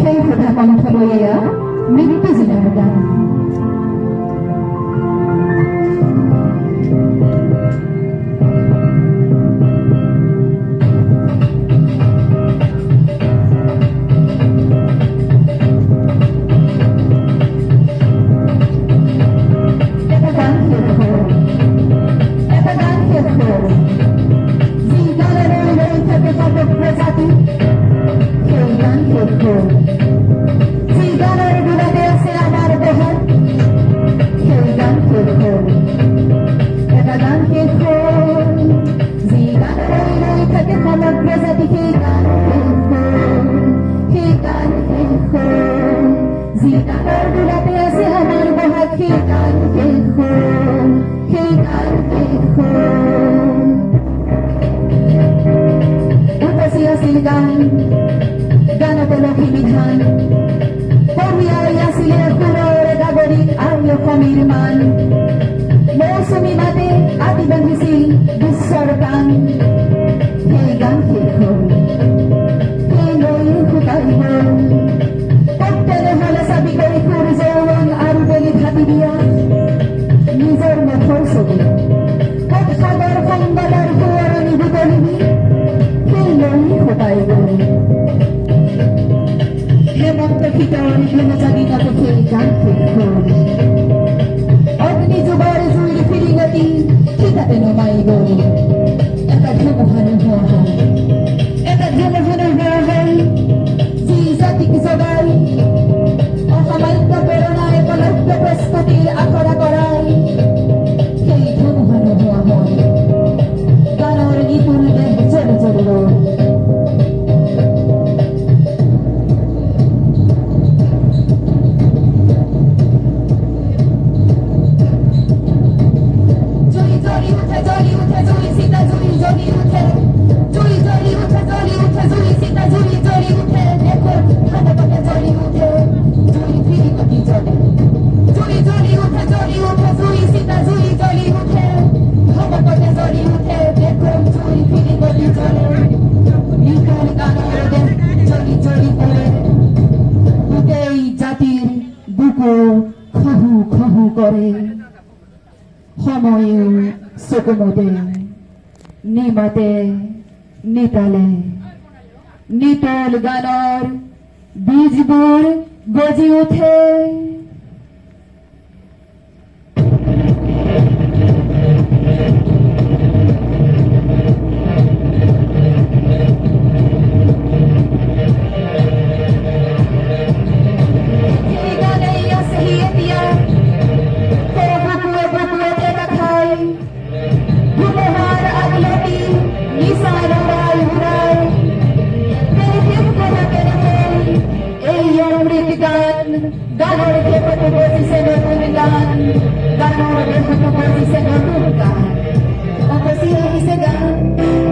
সেই কথা কণ্ঠ লইয়া মৃত্যু জিলার গান। Ganatologimihan Pumiyaya sila kuror Gagorik ayo komirman Mosumi mate Ati banghisil Bisorkan Hegang hiko Hegoy hutaibo Pagtere hala sabi ko'y kurizawang Arubelit hati dia Nizor na forsogi Pagkagar pangbalar Kuwara ni Butolibi Hegoy hutaibo হেমন্ত শীতল হেমচাঁদি তাতে খেল গান খেল অগ্নি যুগৰ জুইৰ ফিৰিঙতি ঠিকাতে নমাই গ'ল এটা ধুমুহানো হোৱা এটা ধুমুহানো হোৱা যি জাতিক জগাই অসামান্য প্ৰেৰণাই কলব্য প্ৰস্তুতিৰ আখৰা কৰাই সেই ধুমুহানো হোৱা হয় গানৰ গীতৰ দেহ জল জল খহু খহু করে সময়ে চকুমুদে নিমাতে নিতালে নিতল গানৰ বীজবোৰ গজি উঠে Ganor ke petugas senotulgan Ganor ke petugas senotulgan Apa sih segan